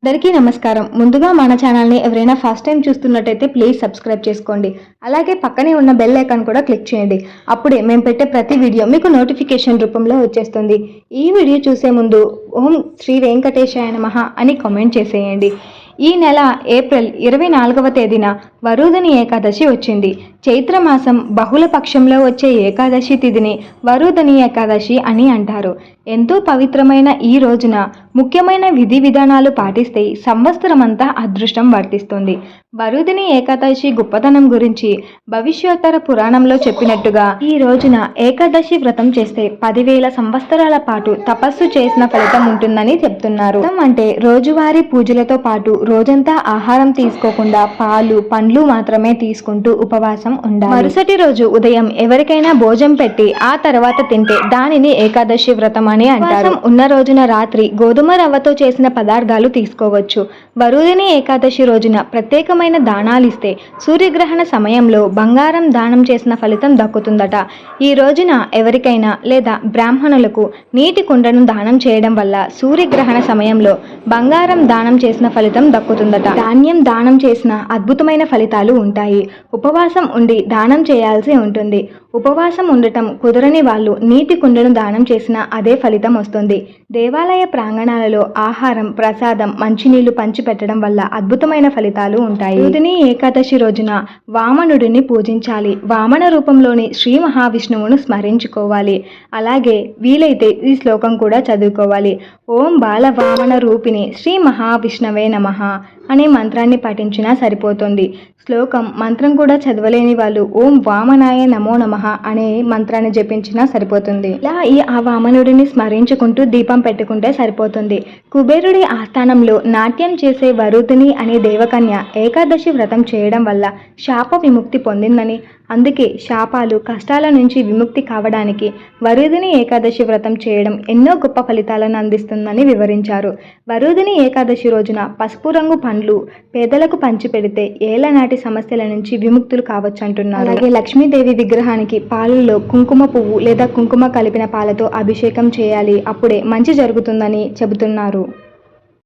అందరికీ నమస్కారం. ముందుగా మన ఛానల్ని ఎవరైనా ఫస్ట్ టైం చూస్తున్నట్టయితే ప్లీజ్ సబ్స్క్రైబ్ చేసుకోండి. అలాగే పక్కనే ఉన్న బెల్ ఐకాన్ కూడా క్లిక్ చేయండి. అప్పుడే మేము పెట్టే ప్రతి వీడియో మీకు నోటిఫికేషన్ రూపంలో వచ్చేస్తుంది. ఈ వీడియో చూసే ముందు ఓం శ్రీ వెంకటేశాయ నమః అని కామెంట్ చేసేయండి. ఈ నెల ఏప్రిల్ 24వ తేదీన వరుధని ఏకాదశి వచ్చింది. చైత్రమాసం బహుళ పక్షంలో వచ్చే ఏకాదశి తిథిని వరుధని ఏకాదశి అని అంటారు. ఎంతో పవిత్రమైన ఈ రోజున ముఖ్యమైన విధి విధానాలు పాటిస్తే సంవత్సరమంతా అదృష్టం వర్తిస్తుంది. వరుధని ఏకాదశి గొప్పతనం గురించి భవిష్యోత్తర పురాణంలో చెప్పినట్టుగా ఈ రోజున ఏకాదశి వ్రతం చేస్తే 10,000 సంవత్సరాల పాటు తపస్సు చేసిన ఫలితం ఉంటుందని చెప్తున్నారు. అంటే రోజువారీ పూజలతో పాటు రోజంతా ఆహారం తీసుకోకుండా పాలు పండ్లు మాత్రమే తీసుకుంటూ ఉపవాసం ఉండాలి. మరుసటి రోజు ఉదయం ఎవరికైనా భోజనం పెట్టి ఆ తర్వాత తింటే దానిని ఏకాదశి వ్రతం అని అంటారు. ఉన్న రోజున రాత్రి గోధుమ రవ్వతో చేసిన పదార్థాలు తీసుకోవచ్చు. వరుధిని ఏకాదశి రోజున ప్రత్యేకమైన దానాలు ఇస్తే సూర్యగ్రహణ సమయంలో బంగారం దానం చేసిన ఫలితం దక్కుతుందట. ఈ రోజున ఎవరికైనా లేదా బ్రాహ్మణులకు నీటి కుండను దానం చేయడం వల్ల సూర్యగ్రహణ సమయంలో బంగారం దానం చేసిన ఫలితం దక్కుతుందట. ధాన్యం దానం చేసిన అద్భుతమైన ఫలితాలు ఉంటాయి. ఉపవాసం ఉండి దానం చేయాల్సి ఉంటుంది. ఉపవాసం ఉండటం కుదరని వాళ్ళు నీటి కుండను దానం చేసిన అదే ఫలితం వస్తుంది. దేవాలయ ప్రాంగణాలలో ఆహారం ప్రసాదం మంచినీళ్లు పంచిపెట్టడం వల్ల అద్భుతమైన ఫలితాలు ఉంటాయి. వరుధిని ఏకాదశి రోజున వామనుడిని పూజించాలి. వామన రూపంలోని శ్రీ మహావిష్ణువును స్మరించుకోవాలి. అలాగే వీలైతే ఈ శ్లోకం కూడా చదువుకోవాలి. ఓం బాల వామన రూపిణి శ్రీ మహావిష్ణవే నమః అనే మంత్రాన్ని పఠించినా సరిపోతుంది. శ్లోకం మంత్రం కూడా చదవలేని వాళ్ళు ఓం వామనాయ నమో నమః అనే మంత్రాన్ని జపించినా సరిపోతుంది. ఇలా ఆ వామనుడిని స్మరించుకుంటూ దీపం పెట్టుకుంటే సరిపోతుంది. కుబేరుడి ఆస్థానంలో నాట్యం చేసే వరుధిని అనే దేవకన్య ఏకాదశి వ్రతం చేయడం వల్ల శాప విముక్తి పొందిందని, అందుకే శాపాలు కష్టాల నుంచి విముక్తి కావడానికి వరుధిని ఏకాదశి వ్రతం చేయడం ఎన్నో గొప్ప ఫలితాలను అందిస్తుందని వివరించారు. వరుధిని ఏకాదశి రోజున పసుపు రంగు పండ్లు పేదలకు పంచిపెడితే ఏళ్లనాటి సమస్యల నుంచి విముక్తులు కావచ్చు అంటున్నారు. అలాగే లక్ష్మీదేవి విగ్రహానికి పాలలో కుంకుమ పువ్వు లేదా కుంకుమ కలిపిన పాలతో అభిషేకం చేయాలి. అప్పుడే మంచి జరుగుతుందని చెబుతున్నారు.